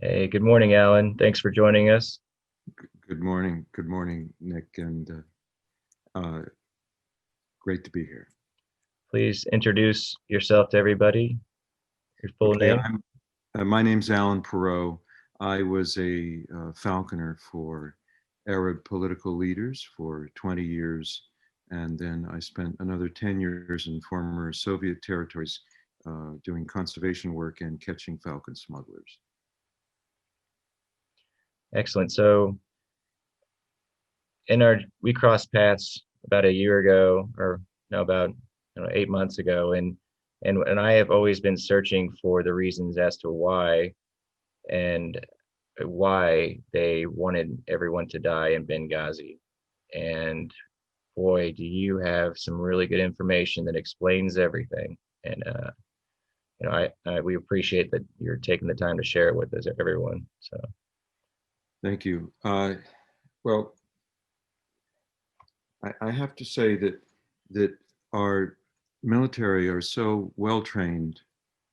Hey, good morning, Alan. Thanks for joining us. Good morning, Nick, and uh, great to be here. Please introduce yourself to everybody, your full Okay, name. my name's Alan Perot. I was a falconer for Arab political leaders for 20 years, and then I spent another 10 years in former Soviet territories doing conservation work and catching falcon smugglers. Excellent. So, we crossed paths about a year ago, or no, about 8 months ago, and I have always been searching for the reasons as to and why they wanted everyone to die in Benghazi. And boy, do you have some really good information that explains everything. And we appreciate that you're taking the time to share it with us, everyone. So, Thank you. Well, I have to say that our military are so well trained,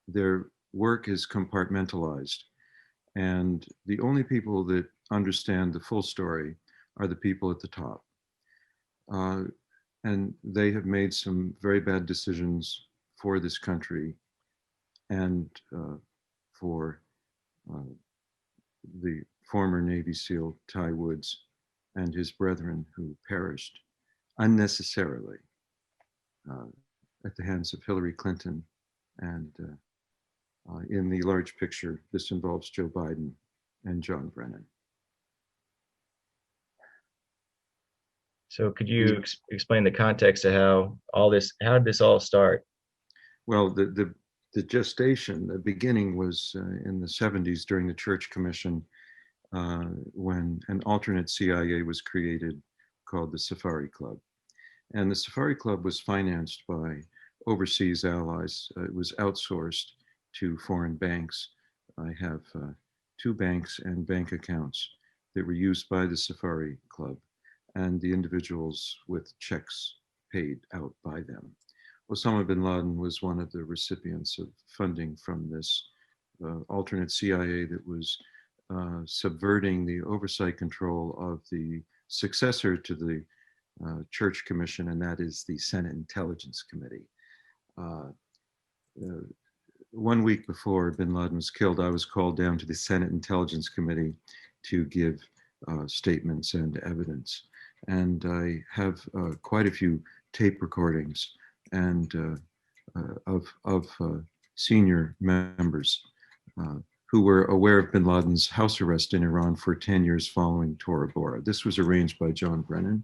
their work is compartmentalized, and the only people that understand the full story are the people at the top. Uh, and they have made some very bad decisions for this country and for uh, the former Navy SEAL Ty Woods and his brethren who perished unnecessarily uh, at the hands of Hillary Clinton. And in the large picture, this involves Joe Biden and John Brennan. so could you explain the context of how did this all start? Well, the gestation, the beginning was in the 70s during the Church Commission when an alternate CIA was created called the Safari Club. And the Safari Club was financed by overseas allies. It was outsourced to foreign banks. I have two banks and bank accounts that were used by the Safari Club and the individuals with checks paid out by them. Osama bin Laden was one of the recipients of funding from this alternate CIA that was subverting the oversight control of the successor to the Church Commission, and that is the Senate Intelligence Committee. Uh, uh, 1 week before bin Laden was killed, I was called down to the Senate Intelligence Committee to give statements and evidence. And I have quite a few tape recordings and of senior members uh, who were aware of bin Laden's house arrest in Iran for 10 years following Tora Bora. This was arranged by John Brennan.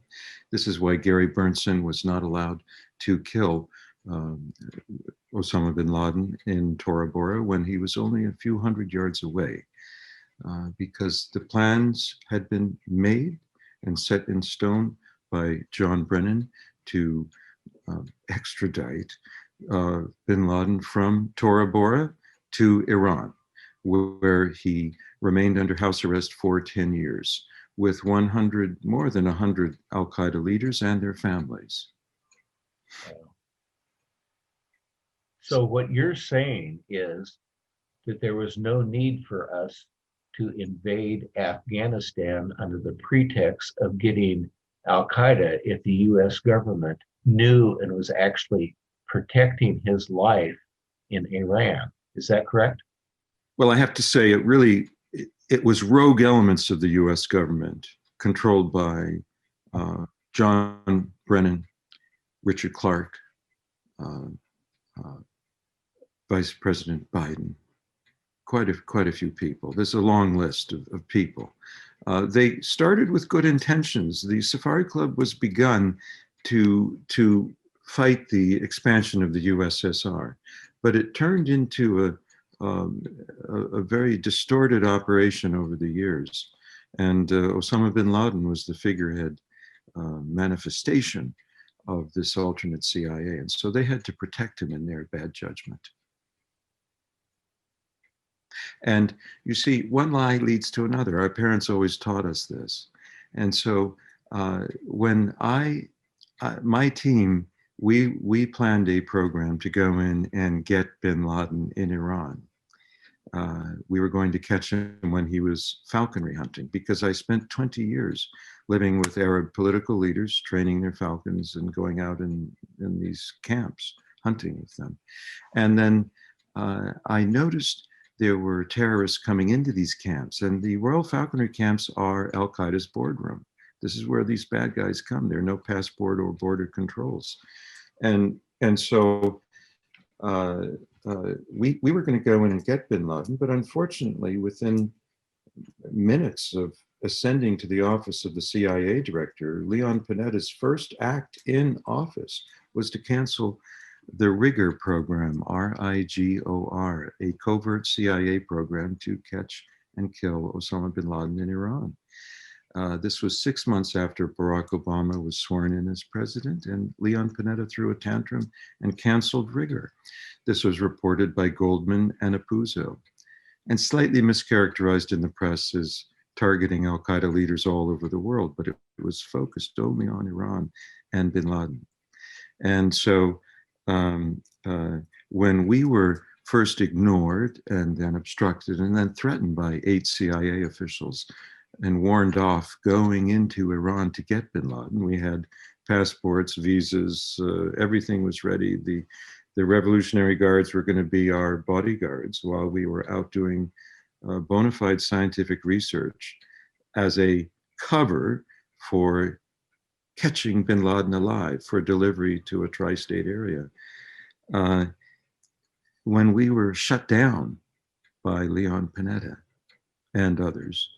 This is why Gary Berntsen was not allowed to kill um, Osama bin Laden in Tora Bora when he was only a few hundred yards away, because the plans had been made and set in stone by John Brennan to extradite bin Laden from Tora Bora to Iran, where he remained under house arrest for 10 years with more than 100 Al Qaeda leaders and their families. So what you're saying is that there was no need for us to invade Afghanistan under the pretext of getting Al Qaeda if the US government knew and was actually protecting his life in Iran. Is that correct? Well, I have to say, it was rogue elements of the U.S. government controlled by John Brennan, Richard Clarke, uh, uh, Vice President Biden, quite a few people. There's a long list of people. They started with good intentions. The Safari Club was begun to fight the expansion of the USSR, but it turned into a very distorted operation over the years. And Osama bin Laden was the figurehead manifestation of this alternate CIA. And so they had to protect him in their bad judgment. And you see, one lie leads to another. Our parents always taught us this. And so when my team, we planned a program to go in and get bin Laden in Iran. we were going to catch him when he was falconry hunting, because I spent 20 years living with Arab political leaders, training their falcons and going out in these camps, hunting with them. And then I noticed there were terrorists coming into these camps, and the Royal Falconry camps are Al Qaeda's boardroom. This is where these bad guys come. There are no passport or border controls. And so we were going to go in and get bin Laden, but unfortunately, within minutes of ascending to the office of the CIA director, Leon Panetta's first act in office was to cancel the Rigor program, RIGOR, a covert CIA program to catch and kill Osama bin Laden in Iran. This was 6 months after Barack Obama was sworn in as president, and Leon Panetta threw a tantrum and canceled Rigor. This was reported by Goldman and Apuzzo, and slightly mischaracterized in the press as targeting Al Qaeda leaders all over the world, but it was focused only on Iran and bin Laden. And so when we were first ignored and then obstructed and then threatened by 8 CIA officials and warned off going into Iran to get bin Laden, we had passports, visas, everything was ready. The Revolutionary Guards were going to be our bodyguards while we were out doing bona fide scientific research as a cover for catching bin Laden alive for delivery to a tri-state area. When we were shut down by Leon Panetta and others,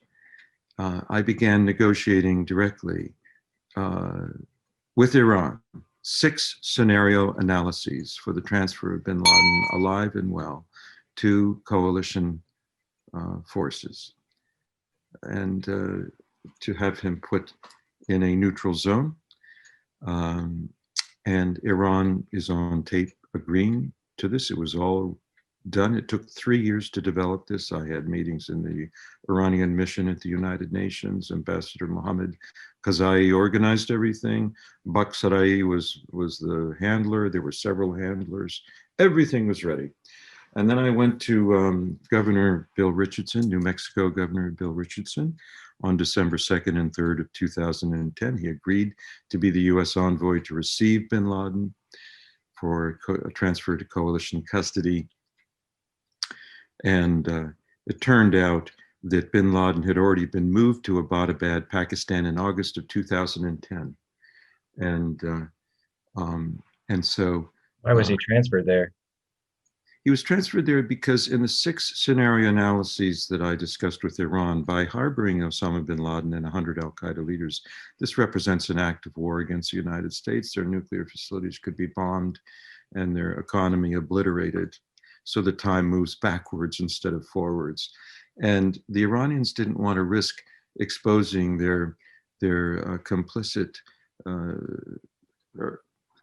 I began negotiating directly with Iran 6 scenario analyses for the transfer of bin Laden alive and well to coalition forces, and to have him put in a neutral zone. And Iran is on tape agreeing to this. It was all done. It took 3 years to develop this. I had meetings in the Iranian mission at the United Nations. Ambassador Mohammad Kazai organized everything. Bakhsarai was the handler. There were several handlers. Everything was ready. And then I went to Governor Bill Richardson, New Mexico Governor Bill Richardson, on December 2nd and 3rd of 2010. He agreed to be the US envoy to receive bin Laden for a transfer to coalition custody. And it turned out that bin Laden had already been moved to Abbottabad, Pakistan in August of 2010. And so— Why was he transferred there? He was transferred there because in the 6 scenario analyses that I discussed with Iran, by harboring Osama bin Laden and 100 al-Qaeda leaders, this represents an act of war against the United States. Their nuclear facilities could be bombed and their economy obliterated. So the time moves backwards instead of forwards. And the Iranians didn't want to risk exposing their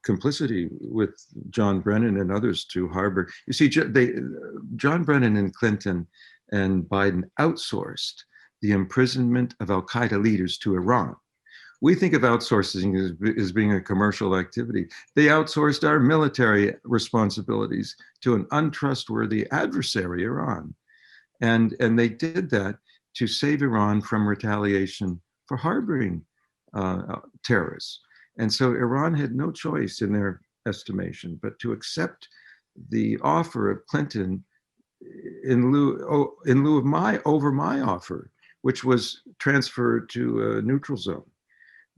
complicity with John Brennan and others to harbor. You see, John Brennan and Clinton and Biden outsourced the imprisonment of al-Qaeda leaders to Iran. We think of outsourcing as being a commercial activity. They outsourced our military responsibilities to an untrustworthy adversary, Iran. And they did that to save Iran from retaliation for harboring terrorists. And so Iran had no choice in their estimation but to accept the offer of Clinton in lieu of over my offer, which was transferred to a neutral zone,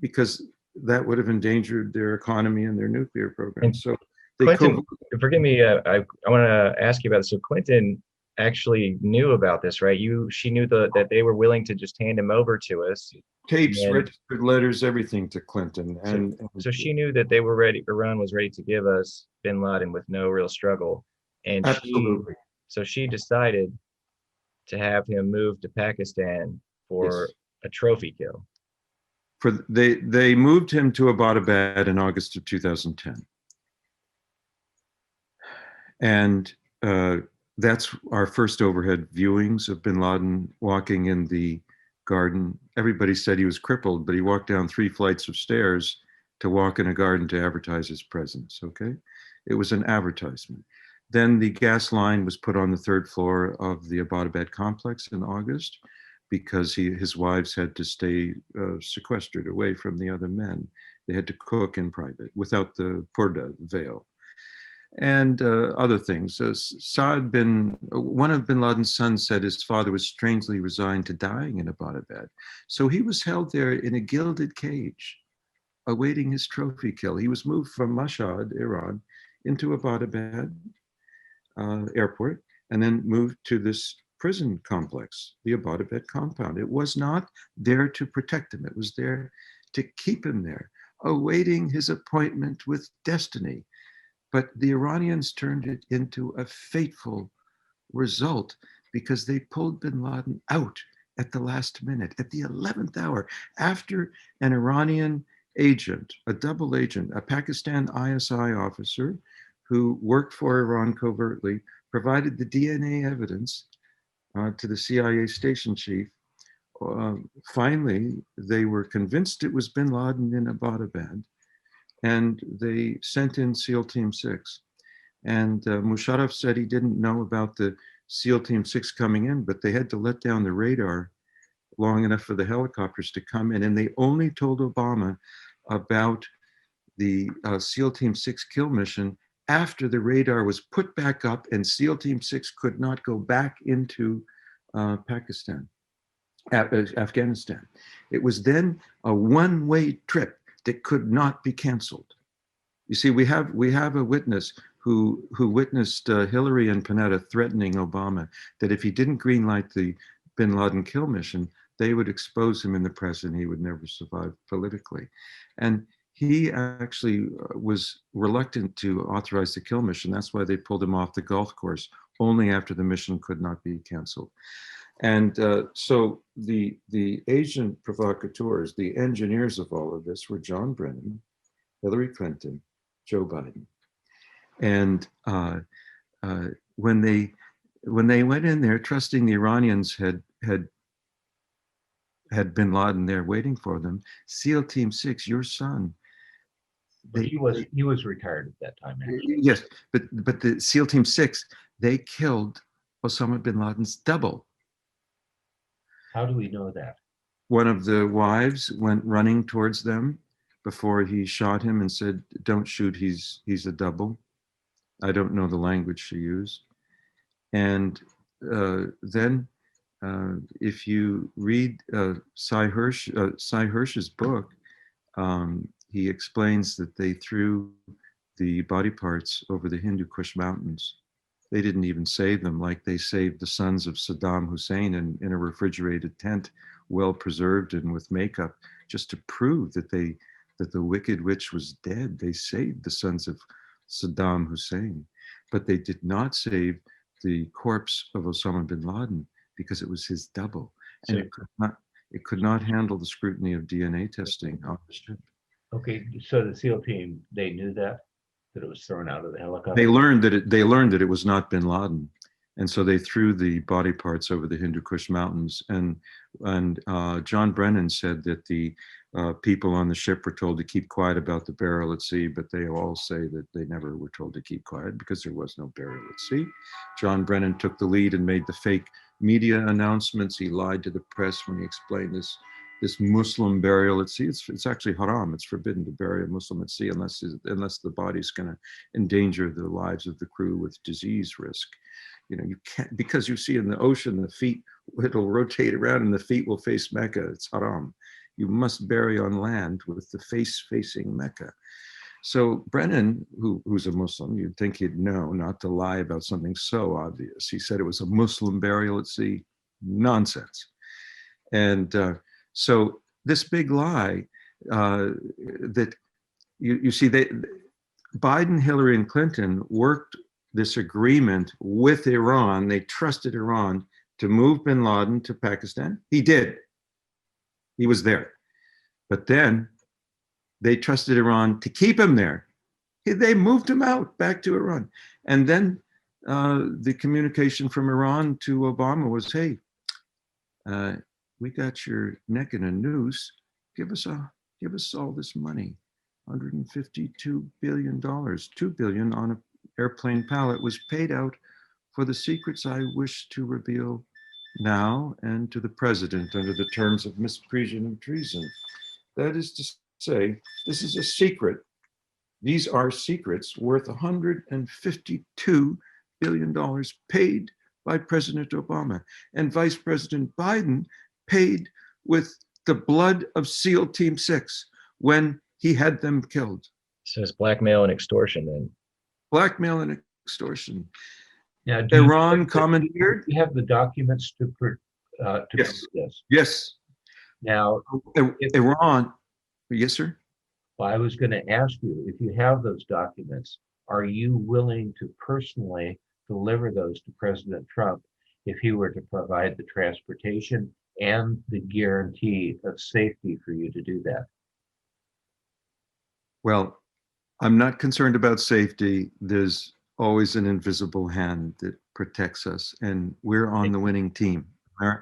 because that would have endangered their economy and their nuclear program. And so Clinton, forgive me, I want to ask you about this. So Clinton actually knew about this, right? She knew that they were willing to just hand him over to us. Tapes, registered letters, everything to Clinton. So she knew that they were ready, Iran was ready to give us bin Laden with no real struggle. And absolutely. So she decided to have him moved to Pakistan for a trophy kill. They moved him to Abbottabad in August of 2010. And that's our first overhead viewings of bin Laden walking in the garden. Everybody said he was crippled, but he walked down 3 flights of stairs to walk in a garden to advertise his presence, okay? It was an advertisement. Then the gas line was put on the third floor of the Abbottabad complex in August because his wives had to stay sequestered away from the other men. They had to cook in private without the purdah veil and other things. One of bin Laden's sons said his father was strangely resigned to dying in Abbottabad. So he was held there in a gilded cage, awaiting his trophy kill. He was moved from Mashhad, Iran, into Abbottabad airport, and then moved to this prison complex, the Abbottabad compound. It was not there to protect him. It was there to keep him there, awaiting his appointment with destiny. But the Iranians turned it into a fateful result because they pulled bin Laden out at the last minute, at the 11th hour, after an Iranian agent, a double agent, a Pakistan ISI officer who worked for Iran covertly, provided the DNA evidence to the CIA station chief. Finally, they were convinced it was bin Laden in Abbottabad, and they sent in SEAL Team 6. And Musharraf said he didn't know about the SEAL Team 6 coming in, but they had to let down the radar long enough for the helicopters to come in. And they only told Obama about the SEAL Team 6 kill mission after the radar was put back up and SEAL Team 6 could not go back into Afghanistan. It was then a one-way trip that could not be canceled. You see, we have a witness who witnessed Hillary and Panetta threatening Obama that if he didn't greenlight the bin Laden kill mission, they would expose him in the press and he would never survive politically. And he actually was reluctant to authorize the kill mission. That's why they pulled him off the golf course only after the mission could not be canceled. And so the agent provocateurs, the engineers of all of this were John Brennan, Hillary Clinton, Joe Biden. And when they went in there, trusting the Iranians had bin Laden there waiting for them, SEAL Team 6, your son. He was retired at that time. Actually. Yes, but the SEAL Team 6, they killed Osama bin Laden's double. How do we know that? One of the wives went running towards them before he shot him and said, "Don't shoot, he's a double." I don't know the language she used. And then if you read Cy Hirsch's book, he explains that they threw the body parts over the Hindu Kush mountains. They didn't even save them like they saved the sons of Saddam Hussein in a refrigerated tent, well preserved and with makeup, just to prove that the Wicked Witch was dead. They saved the sons of Saddam Hussein, but they did not save the corpse of Osama bin Laden because it was his double, and it could not handle the scrutiny of DNA testing on the ship. Okay, so the SEAL team, they knew that it was thrown out of the helicopter. They learned that it was not bin Laden, and so they threw the body parts over the Hindu Kush mountains. And John Brennan said that the people on the ship were told to keep quiet about the burial at sea, but they all say that they never were told to keep quiet because there was no burial at sea. John Brennan took the lead and made the fake media announcements. He lied to the press when he explained this Muslim burial at sea. It's actually haram. It's forbidden to bury a Muslim at sea unless the body's going to endanger the lives of the crew with disease risk. You know, you can't, because you see in the ocean, the feet, it'll rotate around and the feet will face Mecca. It's haram. You must bury on land with the face facing Mecca. So Brennan, who's a Muslim, you'd think he'd know not to lie about something so obvious. He said it was a Muslim burial at sea. Nonsense. And so this big lie that you see, Biden, Hillary, and Clinton worked this agreement with Iran. They trusted Iran to move bin Laden to Pakistan. He did. He was there. But then they trusted Iran to keep him there. They moved him out back to Iran. And then the communication from Iran to Obama was, hey, we got your neck in a noose. Give us all this money, $152 billion, $2 billion on airplane pallet was paid out for the secrets I wish to reveal now and to the president under the terms of misprision and treason. That is to say, this is a secret. These are secrets worth $152 billion paid by President Obama, and Vice President Biden paid with the blood of SEAL Team 6 when he had them killed. So it's blackmail and extortion then. Blackmail and extortion. Now, Iran commandeered. you have the documents to Yes. prove this? Yes. Now, Iran. Yes, sir. I was going to ask you, if you have those documents, are you willing to personally deliver those to President Trump if he were to provide the transportation and the guarantee of safety for you to do that? Well, I'm not concerned about safety. There's always an invisible hand that protects us, and we're on the winning team.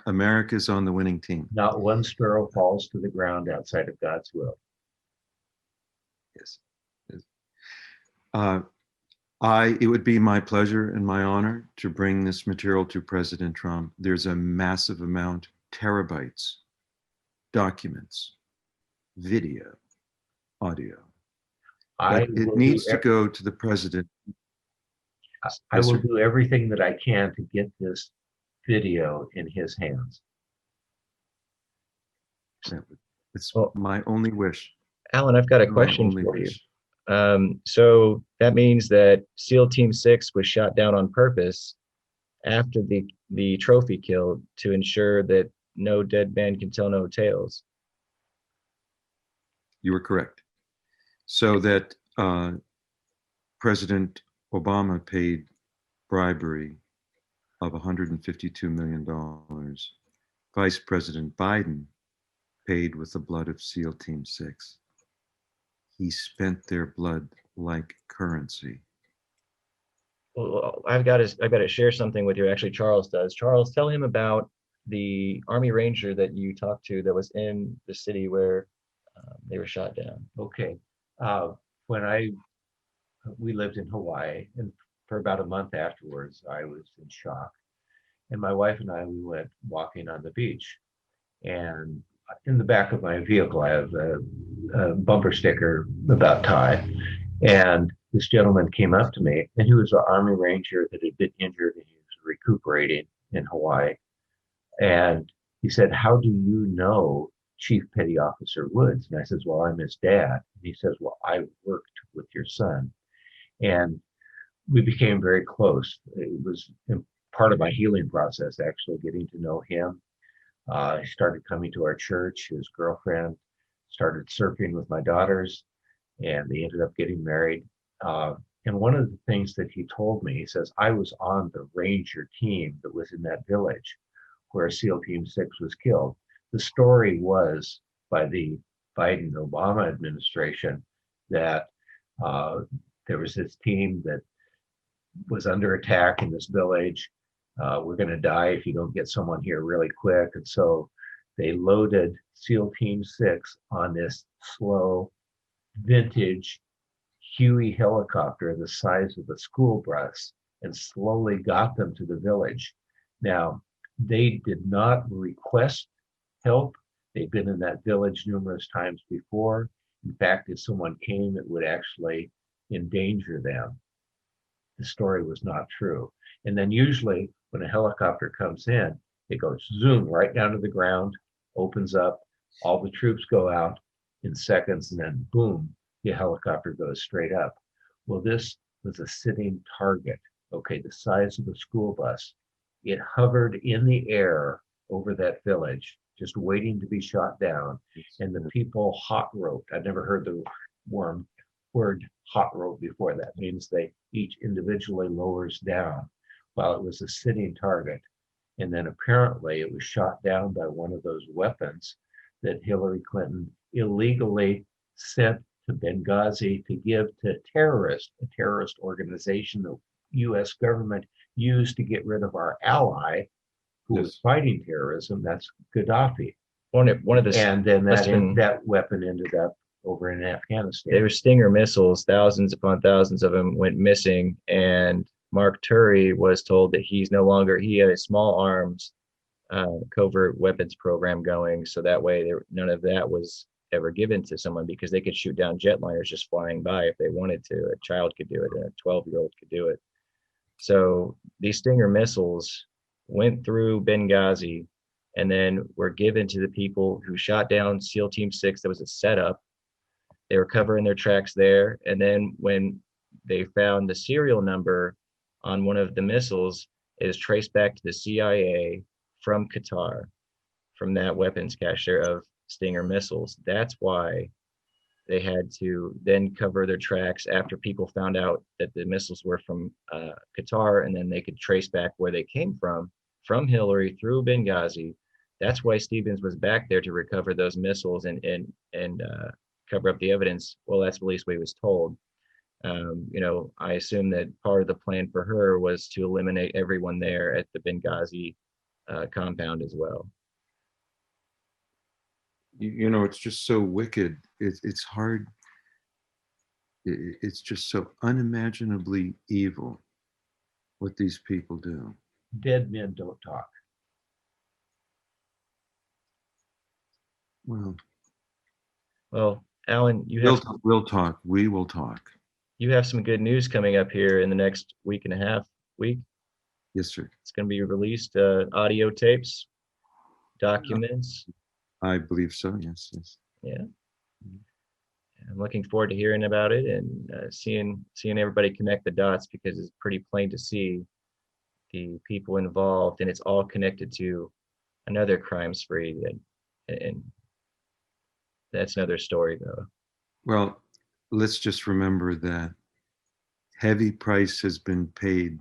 America's on the winning team. Not one sparrow falls to the ground outside of God's will. Yes. It would be my pleasure and my honor to bring this material to President Trump. There's a massive amount, terabytes, documents, video, audio. But it needs to go to the president. I will do everything that I can to get this video in his hands. It's my only wish. Alan, I've got a question for you. So that means that SEAL Team 6 was shot down on purpose after the trophy kill to ensure that no dead man can tell no tales. You were correct. So that President Obama paid bribery of $152 million. Vice President Biden paid with the blood of SEAL Team 6. He spent their blood like currency. Well, I've got to share something with you. Actually, Charles does. Charles, tell him about the Army Ranger that you talked to that was in the city where they were shot down. Okay. We lived in Hawaii, and for about a month afterwards, I was in shock. And my wife and I, we went walking on the beach. And in the back of my vehicle, I have a bumper sticker about Ty. And this gentleman came up to me, and he was an Army Ranger that had been injured, and he was recuperating in Hawaii. And he said, "How do you know Chief Petty Officer Woods?" And I says, "Well, I'm his dad." And he says, "Well, I worked with your son." And we became very close. It was part of my healing process, actually, getting to know him. He started coming to our church. His girlfriend started surfing with my daughters, and they ended up getting married. And one of the things that he told me, he says, "I was on the Ranger team that was in that village where SEAL Team 6 was killed." The story was by the Biden-Obama administration that there was this team that was under attack in this village. We're going to die if you don't get someone here really quick. And so they loaded SEAL Team 6 on this slow, vintage Huey helicopter the size of a school bus and slowly got them to the village. Now, they did not request help. They'd been in that village numerous times before. In fact, if someone came, it would actually endanger them. The story was not true. And then usually when a helicopter comes in, it goes zoom right down to the ground, opens up, all the troops go out in seconds, and then boom, the helicopter goes straight up. Well, this was a sitting target, okay, the size of a school bus. It hovered in the air over that village, just waiting to be shot down. And the people hot roped. I've never heard the word hot rope before. That means they each individually lowers down while it was a sitting target. And then apparently it was shot down by one of those weapons that Hillary Clinton illegally sent to Benghazi to give to a terrorist organization the US government used to get rid of our ally who was fighting terrorism. That's Gaddafi. One of the And then that weapon ended up over in Afghanistan. They were Stinger missiles. Thousands upon thousands of them went missing. And Mark Turi was told that he had a small arms covert weapons program going. So that way none of that was ever given to someone, because they could shoot down jetliners just flying by if they wanted to. A child could do it, and a 12-year-old could do it. So these Stinger missiles went through Benghazi and then were given to the people who shot down SEAL Team 6. That was a setup. They were covering their tracks there. And then when they found the serial number on one of the missiles, it is traced back to the CIA from Qatar, from that weapons cache of Stinger missiles. That's why they had to then cover their tracks after people found out that the missiles were from Qatar, and then they could trace back where they came from Hillary through Benghazi. That's why Stevens was back there, to recover those missiles and cover up the evidence. Well, that's at least what he was told. I assume that part of the plan for her was to eliminate everyone there at the Benghazi compound as well. It's just so wicked. It's hard. It's just so unimaginably evil what these people do. Dead men don't talk. Well, Alan, we'll talk. We will talk. You have some good news coming up here in the next week. Yes, sir. It's going to be released, audio tapes, documents. I believe so. Yes. Yeah. I'm looking forward to hearing about it and seeing everybody connect the dots, because it's pretty plain to see the people involved, and it's all connected to another crime spree. And that's another story, though. Well, let's just remember that heavy price has been paid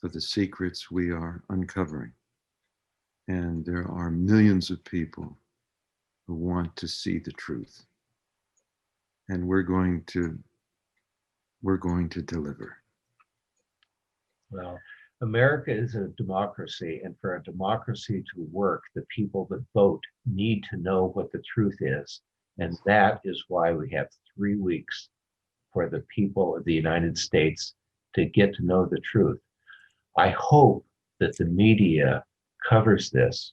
for the secrets we are uncovering. And there are millions of people who want to see the truth. And we're going to deliver. Well, America is a democracy, and for a democracy to work, the people that vote need to know what the truth is. And that is why we have 3 weeks for the people of the United States to get to know the truth. I hope that the media covers this,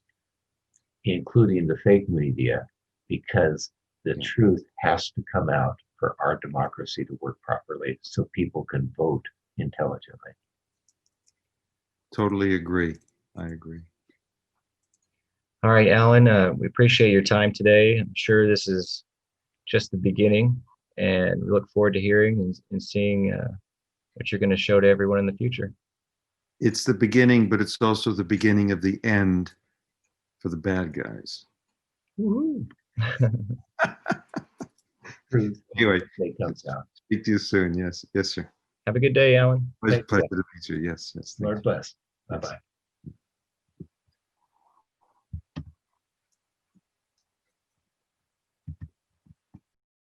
including the fake media, because the truth has to come out for our democracy to work properly, so people can vote intelligently. Totally agree. I agree. All right, Alan, we appreciate your time today. I'm sure this is just the beginning, and we look forward to hearing and seeing what you're going to show to everyone in the future. It's the beginning, but it's also the beginning of the end for the bad guys. Woo-hoo. Anyway, it comes out. Speak to you soon. Yes, sir. Have a good day, Alan. Pleasure to meet you. Yes. Lord bless. Bye-bye.